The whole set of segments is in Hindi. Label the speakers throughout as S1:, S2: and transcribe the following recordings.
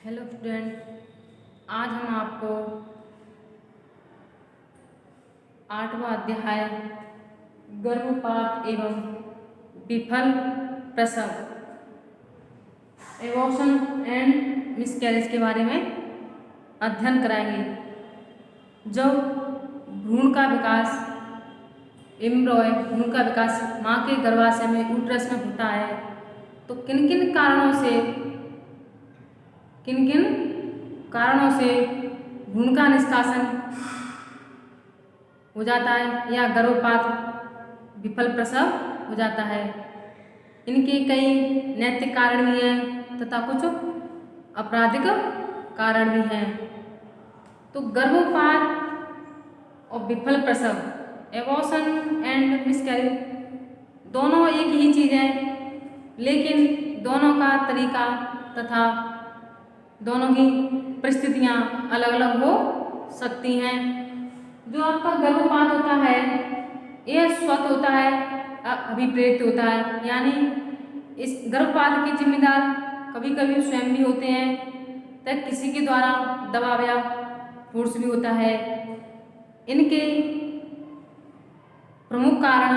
S1: हेलो स्टूडेंट, आज हम आपको 8वां अध्याय गर्भपात एवं विफल प्रसव एबॉर्शन एंड मिसकैरेज के बारे में अध्ययन कराएंगे। जब भ्रूण का विकास भ्रूण का विकास माँ के गर्भाशय में यूट्रस में होता है तो किन किन कारणों से भ्रूण का निष्कासन हो जाता है या गर्भपात विफल प्रसव हो जाता है। इनके कई नैतिक कारण भी हैं तथा कुछ आपराधिक कारण भी हैं। तो गर्भपात और विफल प्रसव एबॉर्शन एंड मिसकैरेज दोनों एक ही चीज़ है, लेकिन दोनों का तरीका तथा दोनों की परिस्थितियाँ अलग अलग हो सकती हैं। जो आपका गर्भपात होता है यह स्वतः होता है, अभिप्रेरित होता है, यानी इस गर्भपात के जिम्मेदार कभी कभी स्वयं भी होते हैं तथा किसी के द्वारा दबाव या फोर्स भी होता है। इनके प्रमुख कारण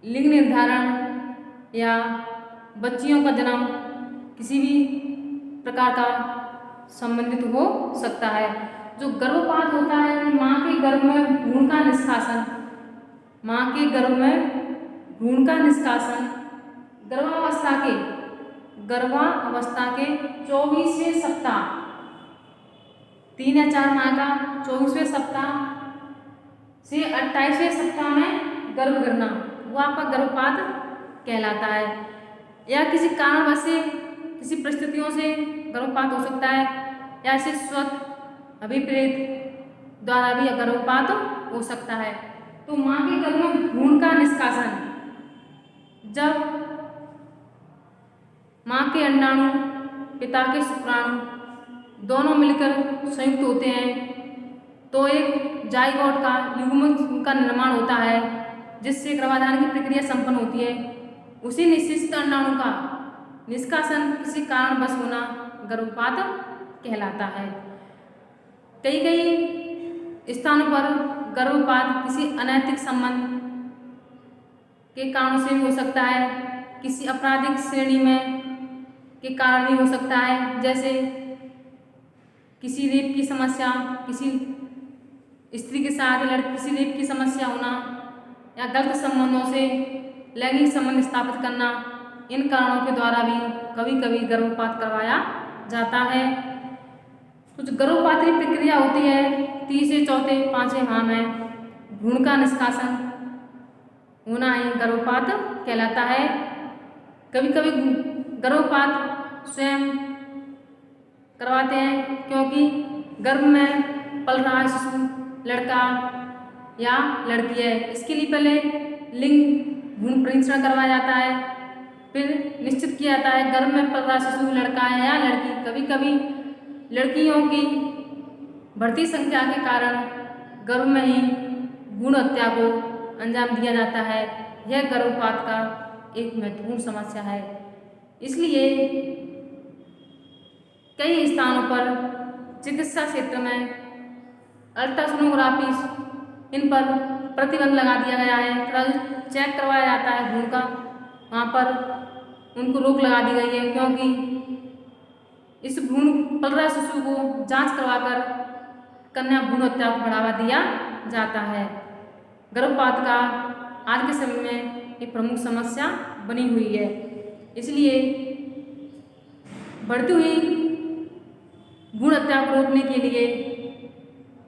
S1: लिंग निर्धारण या बच्चियों का जन्म किसी भी प्रकार का संबंधित हो सकता है। जो गर्भपात होता है माँ के गर्भ में भ्रूण का निष्कासन, गर्भावस्था के 24वें सप्ताह 3 या 4 माह का 24वें सप्ताह से 28वें सप्ताह में गर्भ गिरना वो आपका गर्भपात कहलाता है। या किसी कारणवश से किसी परिस्थितियों से गर्भपात हो सकता है या इसे स्वतः अभिप्रेत द्वारा भी गर्भपात हो सकता है। तो माँ के गर्भ में भ्रूण का निष्कासन, जब माँ के अंडाणु पिता के शुक्राणु दोनों मिलकर संयुक्त होते हैं तो एक जाइगोट का युग्म का निर्माण होता है जिससे गर्भाधान की प्रक्रिया संपन्न होती है। उसी निश्चित अंडाणु का निष्कासन किसी कारणवश होना गर्भपात कहलाता है। कई स्थानों पर गर्भपात किसी अनैतिक संबंध के कारणों से भी हो सकता है, किसी आपराधिक श्रेणी में के कारण भी हो सकता है, जैसे किसी रेप की समस्या, किसी स्त्री के साथ किसी रेप की समस्या होना या गलत संबंधों से लैंगिक संबंध स्थापित करना। इन कारणों के द्वारा भी कभी कभी गर्भपात करवाया जाता है। कुछ गर्भपात की प्रक्रिया होती है 3 से 4-5वें माह में भ्रूण का निष्कासन होना ही गर्भपात कहलाता है। कभी कभी गर्भपात स्वयं करवाते हैं क्योंकि गर्भ में पल रहा शिशु लड़का या लड़की है। इसके लिए पहले लिंग भ्रूण परीक्षण करवाया जाता है, फिर निश्चित किया जाता है गर्भ में पल रहा शिशु लड़का है या लड़की। कभी कभी लड़कियों की बढ़ती संख्या के कारण गर्भ में ही भ्रूण हत्या को अंजाम दिया जाता है। यह गर्भपात का एक महत्वपूर्ण समस्या है। इसलिए कई स्थानों पर चिकित्सा क्षेत्र में अल्ट्रासोनोग्राफी इन पर प्रतिबंध लगा दिया गया है तथा चेक करवाया जाता है भ्रूण का, वहाँ पर उनको रोक लगा दी गई है क्योंकि इस भ्रूण पल रहा शिशु को जांच करवाकर कन्या भ्रूण हत्या को बढ़ावा दिया जाता है। गर्भपात का आज के समय में एक प्रमुख समस्या बनी हुई है। इसलिए बढ़ती हुई भ्रूण हत्या को रोकने के लिए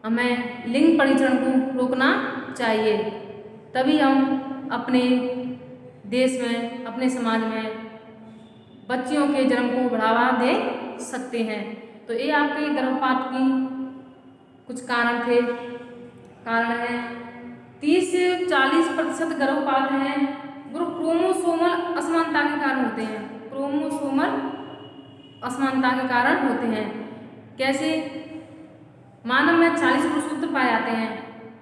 S1: हमें लिंग परीक्षण को रोकना चाहिए, तभी हम अपने देश में अपने समाज में बच्चियों के जन्म को बढ़ावा दे सकते हैं। तो ये आपके गर्भपात की कुछ कारण हैं। 30 से 40% गर्भपात हैं जो क्रोमोसोमल असमानता के कारण होते हैं। क्रोमोसोमल असमानता के कारण होते हैं। कैसे? मानव में 40 गुणसूत्र पाए जाते हैं।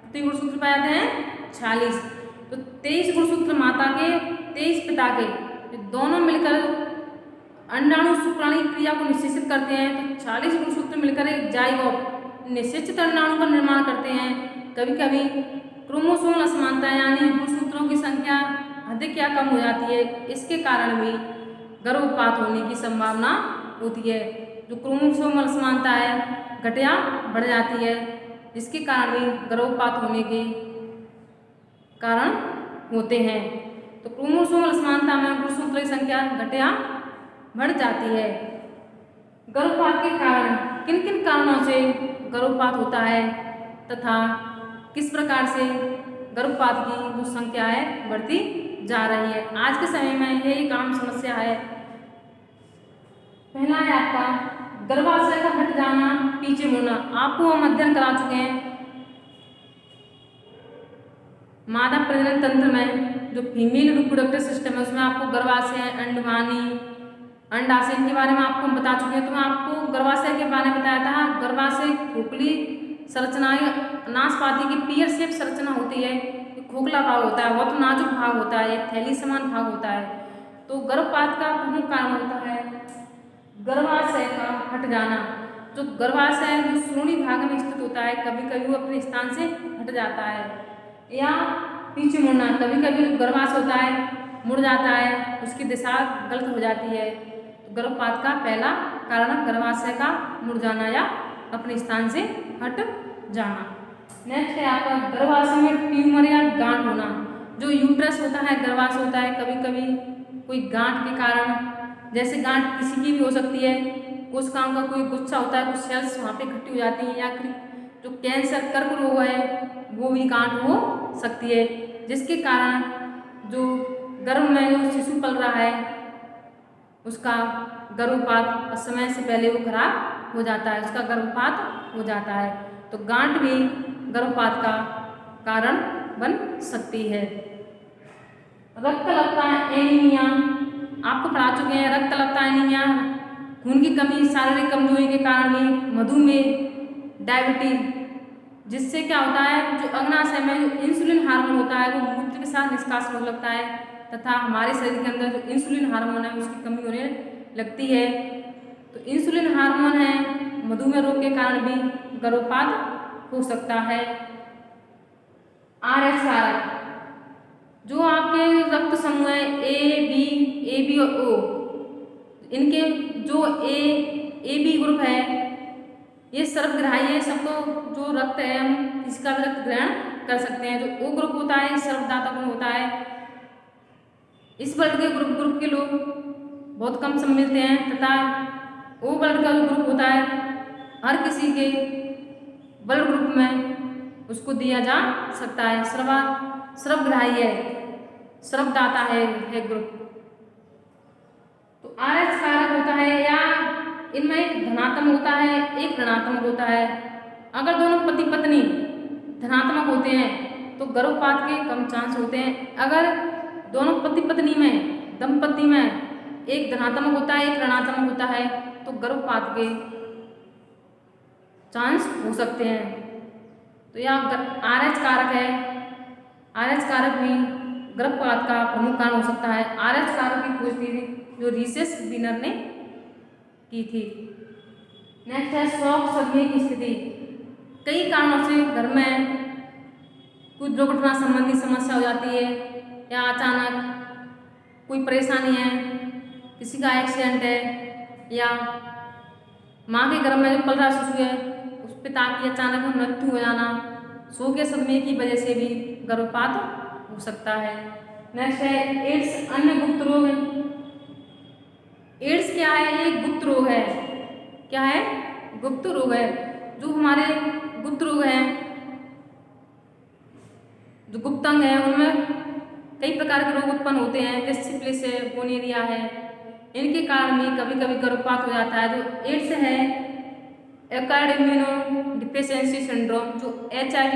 S1: कितने गुणसूत्र पाए जाते हैं? 40। तो 23 गुणसूत्र माता के, 23 पिता के, दोनों मिलकर अंडाणु शुक्राणु की क्रिया को निषेचित करते हैं तो 40 गुणसूत्र मिलकर एक जाइगोट निषेचित अंडाणु का निर्माण करते हैं। कभी कभी क्रोमोसोम असमानता यानी गुणसूत्रों की संख्या अधिक या कम हो जाती है, इसके कारण भी गर्भपात होने की संभावना होती है। जो क्रोमोसोम असमानता है घट या बढ़ जाती है, इसके कारण भी गर्भपात होने के कारण होते हैं। तो क्रोमोसोम असमानता में गुणसूत्रों की संख्या घट या बढ़ जाती है। गर्भपात के कारण किन किन कारणों से गर्भपात होता है तथा किस प्रकार से गर्भपात की जो संख्या है बढ़ती जा रही है, आज के समय में यही आम समस्या है। पहला है आपका गर्भाशय का हट जाना, पीछे मुड़ना। आपको हम अध्ययन करा चुके हैं मादा प्रजनन तंत्र में जो फीमेल रिप्रोडक्टिव सिस्टम है उसमें आपको गर्भाशय, अंडवानी, अंडाशय इनके बारे में आपको हम बता चुके हैं। तो मैं आपको गर्भाशय के बारे में बताया था। गर्भाशय खोखली संरचना नाशपाती की पीयर शेप संरचना होती है, खोखला भाग होता है, बहुत नाजुक भाग होता है, थैली समान भाग होता है। तो गर्भपात का प्रमुख कारण होता है गर्भाशय का हट जाना। जो गर्भाशय जो श्रोणि भाग में स्थित होता है, कभी कभी वो अपने स्थान से हट जाता है या पीछे मुड़ना। कभी कभी गर्भाशय होता है मुड़ जाता है, उसकी दिशा गलत हो जाती है। तो गर्भपात का पहला कारण गर्भाशय का मुड़ जाना या अपने स्थान से हट जाना। नेक्स्ट है आपका गर्भाशय में ट्यूमर या गांठ होना। जो यूट्रस होता है, गर्भाशय होता है, कभी कभी कोई गांठ के कारण, जैसे गांठ किसी की भी हो सकती है, कोशिकाओं का कोई गुच्छा होता है, कुछ सेल्स वहाँ पे इकट्ठी हो जाती हैं, या जो कैंसर कर्क रोग है वो भी गांठ हो सकती है, जिसके कारण जो गर्भ में जो शिशु पल रहा है उसका गर्भपात समय से पहले वो खराब हो जाता है, उसका गर्भपात हो जाता है। तो गांठ भी गर्भपात का कारण बन सकती है। रक्तलवता एनीमिया आपको पढ़ा चुके हैं। रक्तलवता एनीमिया खून की कमी, शारीरिक कमजोरी के कारण भी, मधुमेह, डायबिटीज, जिससे क्या होता है जो अग्नाशय में जो इंसुलिन हार्मोन होता है वो मूत्र के साथ निष्कासित होने लगता है तथा हमारे शरीर के अंदर जो इंसुलिन हार्मोन है उसकी कमी होने लगती है। तो इंसुलिन हार्मोन है, मधुमेह रोग के कारण भी गर्भपात हो सकता है। RH कारक जो आपके रक्त समूह है ए बी और O, इनके जो ए बी ग्रुप है ये सर्वग्राही है, सबको जो रक्त है हम इसका भी रक्त ग्रहण कर सकते हैं। जो O ग्रुप होता है सर्वदाता गुण होता है। इस ब्लड के ग्रुप के लोग बहुत कम समय मिलते हैं तथा O ब्लड का जो ग्रुप होता है हर किसी के ब्लड ग्रुप में उसको दिया जा सकता है। सर्वग्राही है, सर्वदाता है ग्रुप। तो RH कारक होता है या इनमें एक धनात्मक होता है, एक ऋणात्मक होता है। अगर दोनों पति पत्नी धनात्मक होते हैं तो गर्भपात के कम चांस होते हैं। अगर दोनों पति पत्नी में, दंपति में एक धनात्मक होता है, एक ऋणात्मक होता है तो गर्भपात के चांस हो सकते हैं। तो यह RH कारक है। RH कारक भी गर्भपात का प्रमुख कारण हो सकता है। RH कारक की खोज थी जो रिसेस विनर ने की थी। नेक्स्ट है शॉक सदमे की स्थिति। कई कारणों से घर में कुछ दुर्घटना संबंधी समस्या हो जाती है या अचानक कोई परेशानी है, किसी का एक्सीडेंट है या माँ के गर्भ में जो पल रहा शिशु है उस पिता की अचानक मृत्यु हो जाना, शोक के सदमे की वजह से भी गर्भपात हो सकता है। नेक्स्ट है एड्स अन्य गुप्त रोग। एड्स क्या है? ये गुप्त रोग है। क्या है? गुप्त रोग है। जो हमारे गुप्त रोग हैं, जो गुप्त अंग है उनमें कई प्रकार के रोग उत्पन्न होते हैं, जैसे सिफिलिस है, गोनोरिया है। इनके कारण भी कभी कभी गर्भपात हो जाता है। जो एड्स है एक्वायर्ड इम्यूनो डिफिशियंसी सिंड्रोम, जो HIV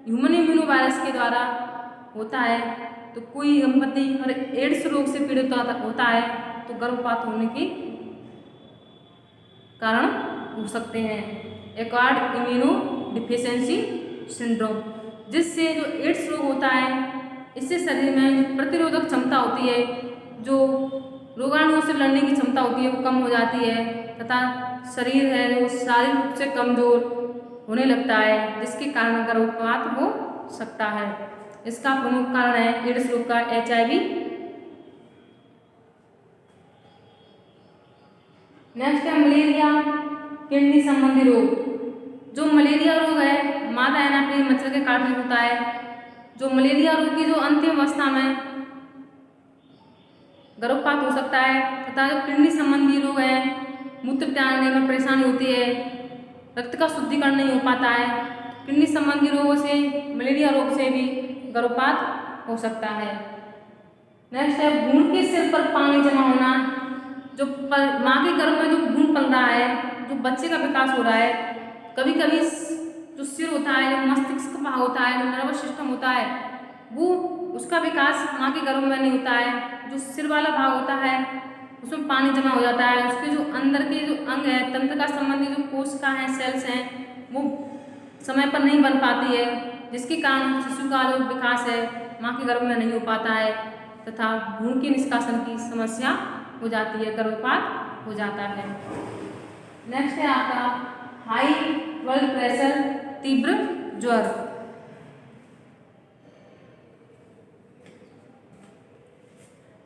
S1: ह्यूमन इम्यूनो वायरस के द्वारा होता है। तो कोई दंपति और एड्स रोग से पीड़ित होता है तो गर्भपात होने के कारण हो सकते हैं। एक्वायर्ड इम्यूनो डिफिशियंसी सिंड्रोम, जिससे जो एड्स रोग होता है इससे शरीर में प्रतिरोधक क्षमता होती है जो रोगाणुओं से लड़ने की क्षमता होती है वो कम हो जाती है तथा शरीर है वो शारीरिक रूप से कमजोर होने लगता है, जिसके कारण गर्भपात हो सकता है। इसका प्रमुख कारण है एड्स रोग का HIV। नेक्स्ट है मलेरिया किडनी संबंधी रोग। जो मलेरिया रोग है मादा एनाफिलीज मच्छर के काटने होता है। जो मलेरिया रोग की जो अंतिम अवस्था में गर्भपात हो सकता है तथा जो किडनी संबंधी रोग है मूत्र त्यागने में परेशानी होती है, रक्त का शुद्धिकरण नहीं हो पाता है। किडनी संबंधी रोगों से मलेरिया रोग से भी गर्भपात हो सकता है। नेक्स्ट है भ्रूण के सिर पर पानी जमा होना। जो माँ के गर्भ में जो भ्रूण पल रहा है, जो बच्चे का विकास हो रहा है, कभी कभी जो सिर होता है, जो मस्तिष्क भाग होता है, जो नर्वस सिस्टम होता है, वो उसका विकास माँ के गर्भ में नहीं होता है। जो सिर वाला भाग होता है उसमें पानी जमा हो जाता है। उसके जो अंदर के जो अंग है, तंत्र का संबंधी जो कोशिका है, सेल्स हैं, वो समय पर नहीं बन पाती है, जिसके कारण शिशु का जो विकास है माँ के गर्भ में नहीं हो पाता है तथा भ्रूण के निष्कासन की समस्या हो जाती है, गर्भपात हो जाता है। नेक्स्ट है आपका हाई ब्लड प्रेशर, तीव्र ज्वर।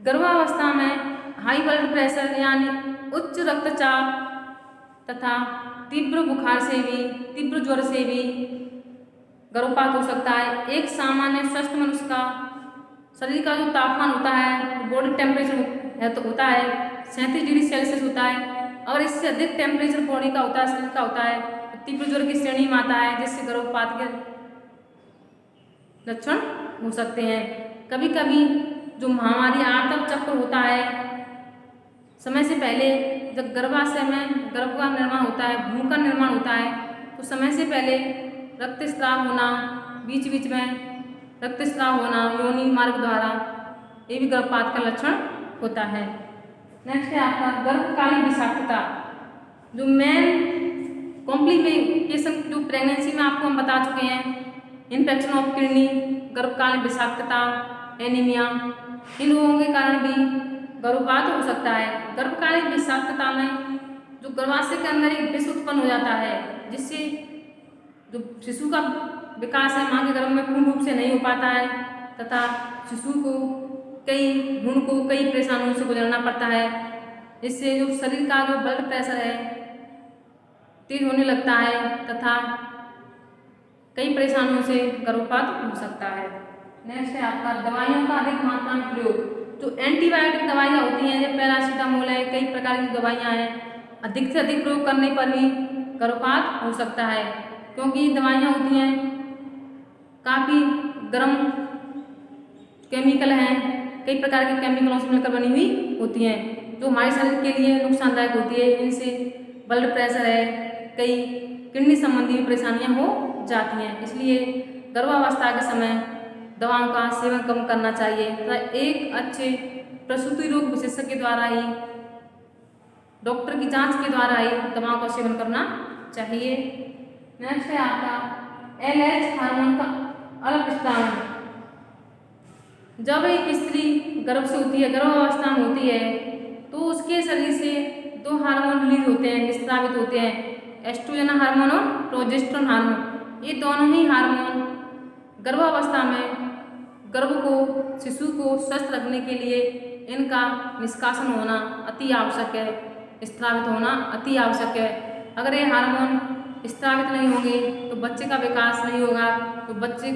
S1: गर्भावस्था में हाई ब्लड प्रेशर यानी उच्च रक्तचाप तथा तीव्र बुखार से भी, तीव्र ज्वर से भी गर्भपात हो सकता है। एक सामान्य स्वस्थ मनुष्य का शरीर का जो तापमान होता है, बॉडी टेम्परेचर है तो होता है 37 डिग्री सेल्सियस होता है। अगर इससे अधिक टेम्परेचर बॉडी का होता है, शरीर का होता है, तो तीव्र ज्वर की श्रेणी में आता है, जिससे गर्भपात के लक्षण हो सकते हैं। कभी कभी जो महामारी आर्तव चक्र होता है, समय से पहले जब गर्भाशय में गर्भ का निर्माण होता है, भ्रूण का निर्माण होता है, तो समय से पहले रक्तस्राव होना, बीच बीच में रक्तस्राव होना योनि मार्ग द्वारा, ये भी गर्भपात का लक्षण होता है। नेक्स्ट है आपका गर्भकालीन विषाक्तता। जो मेन कॉम्प्लिकेशन जो प्रेगनेंसी में आपको हम बता चुके हैं, इन्फेक्शन ऑफ किडनी, गर्भकालीन विषाक्तता, एनीमिया, इन रोगों के कारण भी गर्भपात हो सकता है। गर्भकालीन विषाक्तता में जो गर्भाशय के अंदर एक विष उत्पन्न हो जाता है, जिससे जो शिशु का विकास है माँ के गर्भ में पूर्ण रूप से नहीं हो पाता है तथा शिशु को भ्रूण को कई परेशानियों से गुजरना पड़ता है। इससे जो शरीर का जो ब्लड प्रेशर है तेज होने लगता है तथा कई परेशानियों से गर्भपात हो सकता है। नेक्स्ट है आपका दवाइयों का अधिक मात्रा में प्रयोग। जो एंटीबायोटिक दवाइयाँ होती हैं, जैसे पैरासीटामोल है, कई प्रकार की दवाइयाँ हैं, अधिक से अधिक प्रयोग करने पर भी गर्भपात हो सकता है, क्योंकि दवाइयाँ होती हैं काफ़ी गर्म केमिकल हैं, कई प्रकार के केमिकलों से मिलकर बनी हुई होती हैं, जो हमारे शरीर के लिए नुकसानदायक होती है। इनसे ब्लड प्रेशर है, कई किडनी संबंधी परेशानियाँ हो जाती हैं। इसलिए गर्भावस्था के समय दवाओं का सेवन कम करना चाहिए तथा एक अच्छे प्रसूति रोग विशेषज्ञ के द्वारा ही, डॉक्टर की जांच के द्वारा ही दवाओं का सेवन करना चाहिए। नेक्स्ट है आपका LH हार्मोन का अल्पस्राव। जब एक स्त्री गर्भ से होती है, गर्भावस्था में होती है, तो उसके शरीर से दो हार्मोन रिलीज होते हैं, निस्रावित होते हैं, एस्ट्रोजन हार्मोन और प्रोजेस्टेरोन हार्मोन। ये दोनों ही हार्मोन गर्भावस्था में गर्भ को, शिशु को स्वस्थ रखने के लिए इनका निष्कासन होना अति आवश्यक है, स्रावित होना अति आवश्यक है। अगर ये हार्मोन स्रावित नहीं होंगे तो बच्चे का विकास नहीं होगा, तो बच्चे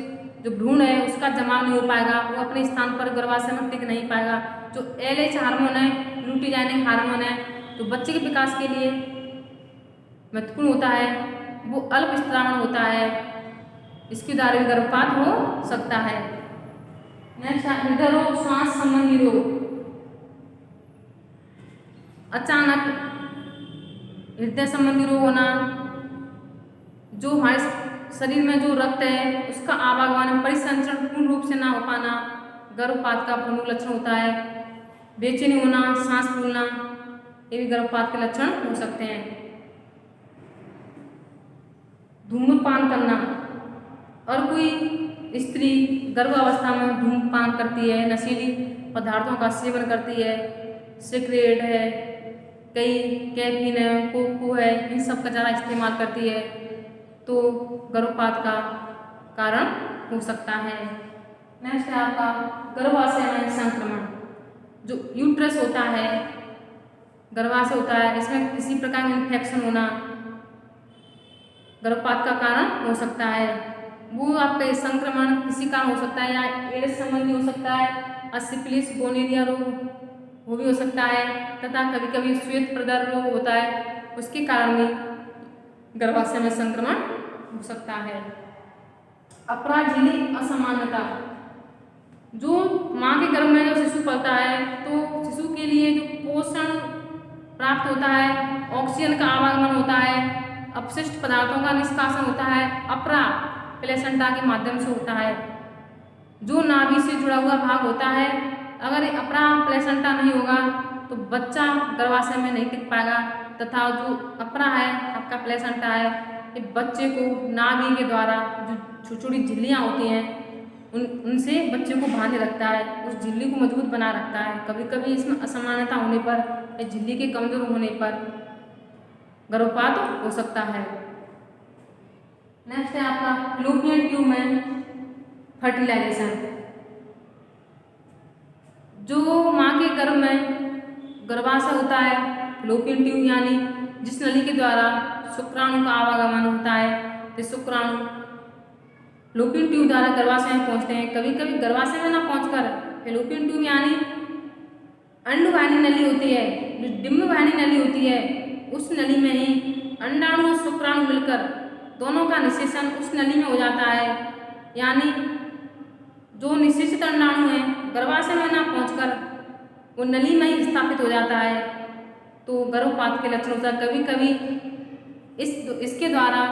S1: जो भ्रूण है उसका जमाव नहीं हो पाएगा, वो अपने स्थान पर गर्भाशय में टिक नहीं पाएगा। जो LH हार्मोन है, लुटियानिक हार्मोन है, जो बच्चे के विकास के लिए महत्वपूर्ण होता है, वो अल्पस्राव होता है, इसके द्वारा भी गर्भपात हो सकता है। नेक्स्ट हृदय रोग, श्वास संबंधी रोग। अचानक हृदय संबंधी रोग होना, जो हमारे शरीर में जो रक्त है उसका आवागमन, परिसंचरण पूर्ण रूप से ना हो पाना गर्भपात का प्रमुख लक्षण होता है। बेचैनी होना, सांस फूलना, ये भी गर्भपात के लक्षण हो सकते हैं। धूम्रपान करना, और कोई स्त्री गर्भावस्था में धूम्रपान करती है, नशीली पदार्थों का सेवन करती है, सिगरेट है, कई कैफीन है, कोको है, इन सब का ज़्यादा इस्तेमाल करती है तो गर्भपात का कारण हो सकता है। नेक्स्ट है आपका गर्भाशय में संक्रमण। जो यूट्रस होता है, गर्भाशय होता है, इसमें किसी प्रकार का इन्फेक्शन होना गर्भपात का कारण हो सकता है। वो आपका संक्रमण किसी कारण हो सकता है, या एड्स संबंधी हो सकता है, सिफिलिस, गोनोरिया रोग वो भी हो सकता है, तथा कभी कभी श्वेत प्रदर रोग होता है, उसके कारण भी गर्भाशय में संक्रमण हो सकता है। अपराजीली असामान्यता। जो माँ के गर्भ में जो शिशु पलता है तो शिशु के लिए जो पोषण प्राप्त होता है, ऑक्सीजन का आवागमन होता है, अपशिष्ट पदार्थों का निष्कासन होता है, अपरा प्लेसेंटा के माध्यम से होता है। जो नाभि से जुड़ा हुआ भाग होता है, अगर अपरा प्लेसेंटा नहीं होगा तो बच्चा गर्भाशय में नहीं टिक पाएगा, तथा जो अपरा है आपका प्लेसेंटा है, ये बच्चे को नाभि के द्वारा जो छोटी छोटी झिल्लियाँ होती हैं उनसे बच्चे को बांधे रखता है, उस झिल्ली को मजबूत बना रखता है। कभी कभी इसमें असमानता होने पर या झिल्ली के कमजोर होने पर गर्भपात हो सकता है। नेक्स्ट है आपका फ्लोपियन ट्यूब में फर्टिलाइजेशन। जो माँ के गर्भ में गर्भाशय होता है, फ्लोपियन ट्यूब यानी जिस नली के द्वारा शुक्राणु का आवागमन होता है, तो शुक्राणु फ्लोपियन ट्यूब द्वारा गर्भाशय में पहुंचते हैं। कभी कभी गर्भाशय में ना पहुंचकर फ्लोपियन ट्यूब यानी अंडवाहिनी नली होती है, जो डिम्बवाहिनी नली होती है, उस नली में ही अंडाणु और शुक्राणु मिलकर दोनों का निषेचन उस नली में हो जाता है। यानी जो निषेचित अंडाणु है गर्भाशय में ना पहुंचकर वो नली में ही स्थापित हो जाता है, तो गर्भपात के लक्षण होता है। कभी कभी इसके द्वारा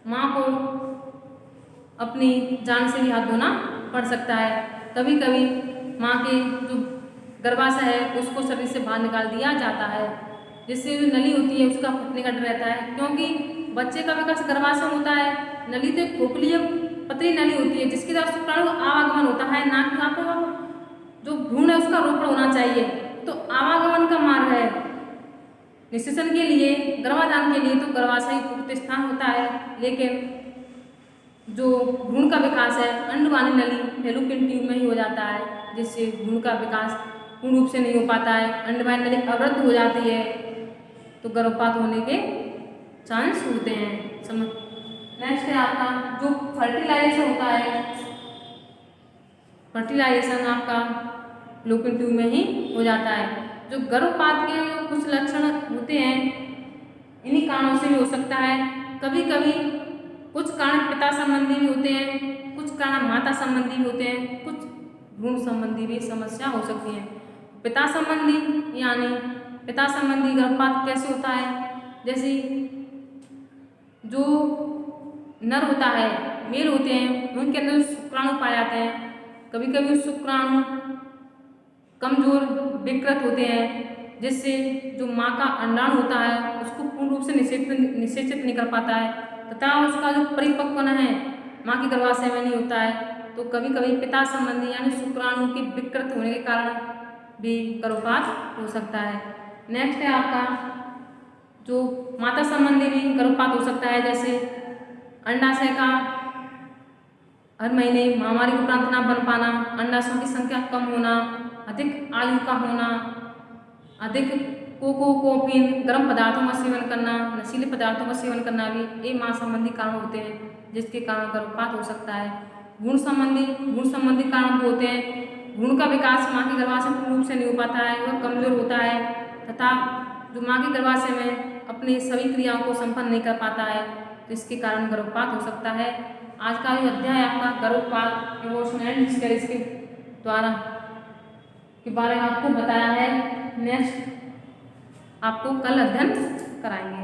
S1: माँ को अपनी जान से भी हाथ धोना पड़ सकता है। कभी कभी माँ के जो गर्भाशय है उसको शरीर से बाहर निकाल दिया जाता है, जिससे जो नली होती है उसका फटने का डर रहता है, क्योंकि बच्चे का विकास गर्भाशय होता है। नली तो एक खोखली पतली नली होती है जिसके द्वारा शुक्राणु का आवागमन होता है, ना कि आपको जो भ्रूण है उसका रोपण होना चाहिए। तो आवागमन का मार्ग है निषेचन के लिए, गर्भाधान के लिए तो गर्भाशय उपयुक्त स्थान होता है, लेकिन जो भ्रूण का विकास है अंडवाहिनी नली फैलोपियन ट्यूब में ही हो जाता है, जिससे भ्रूण का विकास पूर्ण रूप से नहीं हो पाता है, अंडवाहिनी नली अवरुद्ध हो जाती है, तो गर्भपात होने के चांस होते हैं। समझ। नेक्स्ट है आपका जो फर्टिलाइजेशन होता है, फर्टिलाइजेशन आपका फैलोपियन ट्यूब में ही हो जाता है। जो गर्भपात के कुछ लक्षण होते हैं इन्हीं कारणों से भी हो सकता है। कभी कभी कुछ कारण पिता संबंधी भी होते हैं, कुछ कारण माता संबंधी भी होते हैं, कुछ भ्रूण संबंधी भी समस्या हो सकती है। पिता संबंधी यानी पिता संबंधी गर्भपात कैसे होता है, जैसे जो नर होता है, मेल होते हैं, उनके अंदर शुक्राणु पाए जाते हैं। कभी कभी शुक्राणु कमजोर विकृत होते हैं, जिससे जो माँ का अंडाणु होता है उसको पूर्ण रूप से निषेचित नहीं कर पाता है, तथा उसका जो परिपक्वन है माँ के गर्भाशय में नहीं होता है। तो कभी कभी पिता संबंधी यानी शुक्राणु के विकृत होने के कारण भी गर्भपात हो सकता है। नेक्स्ट है आपका जो माता संबंधी भी गर्भपात हो सकता है, जैसे अंडाशय का हर महीने महामारी के उपरांत ना बन पाना, अंडाशयों की संख्या कम होना, अधिक आयु का होना, अधिक कोको कोफीन गर्म पदार्थों का सेवन करना, नशीले पदार्थों का सेवन करना भी ये माँ संबंधी कारण होते हैं, जिसके कारण गर्भपात हो सकता है। भ्रूण संबंधी कारण होते हैं। भ्रूण का विकास माँ के गर्भाशय में पूर्ण रूप से नहीं हो पाता है, वह कमजोर होता है, तथा जो माँ के गर्भाशय में अपनी सभी क्रियाओं को संपन्न नहीं कर पाता है, तो इसके कारण गर्भपात हो सकता है। आज का जो अध्याय आपका गर्भपात एबॉर्शन एंड मिसकैरेज के द्वारा के बारे में आपको बताया है। नेक्स्ट आपको कल अध्ययन कराएंगे।